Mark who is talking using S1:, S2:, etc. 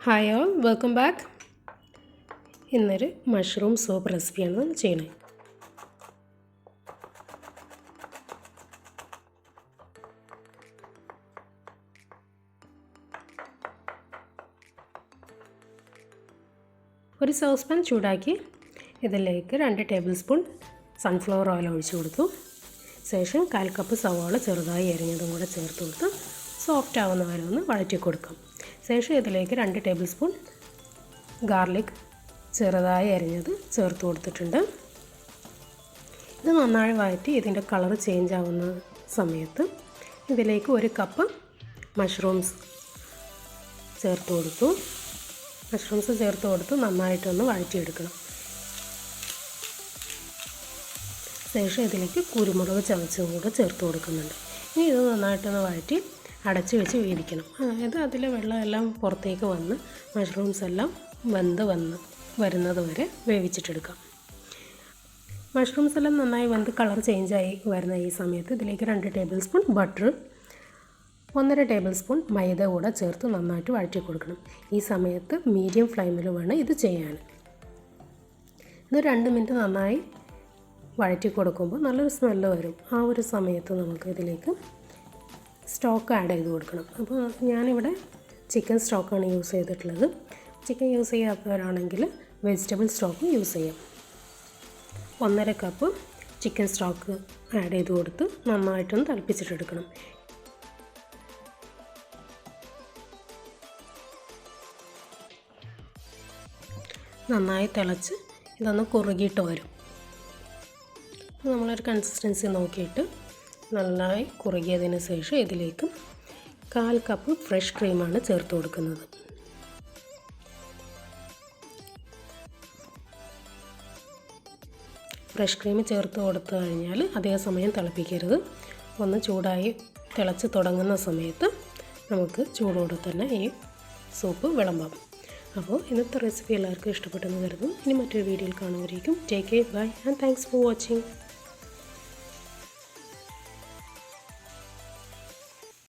S1: Hi all, welcome back. ഇന്നൊരു mushroom soup റെസിപ്പിയാണ് നമ്മൾ ചെയ്യണത്. ഒരു സോസ് പാൻ ചൂടാക്കി ഇതിലേക്ക് 2 ടേബിൾ സ്പൂൺ സൺഫ്ലവർ ഓയിൽ ഒഴിച്ചു കൊടുത്തു. ശേഷം 1/4 കപ്പ് സവാള ചെറുതായി അരിഞ്ഞതും കൂടെ ചേർത്ത് കൊടുത്ത് സോഫ്റ്റ് ആവുന്ന വരെ ഒന്ന് വഴറ്റി കൊടുക്കാം. ശേഷം ഇതിലേക്ക് 2 ടേബിൾ സ്പൂൺ ഗാർലിക് ചെറുതായി അരിഞ്ഞത് ചേർത്ത് കൊടുത്തിട്ടുണ്ട്. ഇത് നന്നായി വഴറ്റി ഇതിൻ്റെ കളർ ചേഞ്ച് ആവുന്ന സമയത്ത് ഇതിലേക്ക് 1 കപ്പ് മഷ്റൂംസ് ചേർത്ത് കൊടുത്തു. മഷ്റൂംസ് ചേർത്ത് കൊടുത്ത് നന്നായിട്ടൊന്ന് വഴറ്റിയെടുക്കണം. ശേഷം ഇതിലേക്ക് കുരുമുളക് ചതച്ചതും കൂടെ ചേർത്ത് കൊടുക്കുന്നുണ്ട്. ഇനി ഇത് നന്നായിട്ടൊന്ന് വഴറ്റി അടച്ച് വെച്ച് വേവിക്കണം. അതായത് അതിലെ വെള്ളമെല്ലാം പുറത്തേക്ക് വന്ന് മഷ്റൂംസ് എല്ലാം വരുന്നത് വരെ വേവിച്ചിട്ടെടുക്കാം. മഷ്റൂംസ് എല്ലാം നന്നായി കളർ ചേഞ്ചായി വരുന്ന ഈ സമയത്ത് ഇതിലേക്ക് 2 tablespoon butter, 1.5 tablespoon maida കൂടെ ചേർത്ത് നന്നായിട്ട് വഴറ്റി കൊടുക്കണം. ഈ സമയത്ത് മീഡിയം ഫ്ലെയിമിൽ വേണം ഇത് ചെയ്യാൻ. ഇത് 2 മിനിറ്റ് നന്നായി വഴറ്റി കൊടുക്കുമ്പോൾ നല്ലൊരു സ്മെല്ല് വരും. ആ ഒരു സമയത്ത് നമുക്ക് ഇതിലേക്ക് സ്റ്റോക്ക് ആഡ് ചെയ്ത് കൊടുക്കണം. അപ്പോൾ ഞാനിവിടെ ചിക്കൻ സ്റ്റോക്കാണ് യൂസ് ചെയ്തിട്ടുള്ളത്. ചിക്കൻ യൂസ് ചെയ്യാത്തവരാണെങ്കിൽ വെജിറ്റബിൾ സ്റ്റോക്ക് യൂസ് ചെയ്യാം. 1.5 കപ്പ് ചിക്കൻ സ്റ്റോക്ക് ആഡ് ചെയ്ത് കൊടുത്ത് നന്നായിട്ടൊന്ന് തിളപ്പിച്ചിട്ടെടുക്കണം. നന്നായി തിളച്ച് ഇതൊന്ന് കുറുകിയിട്ട് വരും. നമ്മളൊരു കൺസിസ്റ്റൻസി നോക്കിയിട്ട് നന്നായി കുറുകിയതിന് ശേഷം ഇതിലേക്ക് 1/4 കപ്പ് ഫ്രഷ് ക്രീമാണ് ചേർത്ത് കൊടുക്കുന്നത്. ഫ്രഷ് ക്രീം ചേർത്ത് കൊടുത്തു കഴിഞ്ഞാൽ അധിക സമയം തിളപ്പിക്കരുത്. ഒന്ന് ചൂടായി തിളച്ച് തുടങ്ങുന്ന സമയത്ത് നമുക്ക് ചൂടോടെ തന്നെ ഈ സൂപ്പ് വിളമ്പാം. അപ്പോൾ ഇന്നത്തെ റെസിപ്പി എല്ലാവർക്കും ഇഷ്ടപ്പെട്ടെന്ന് കരുതുന്നു. ഇനി മറ്റൊരു വീഡിയോയിൽ കാണുമായിരിക്കും. Take care, bye and thanks for watching.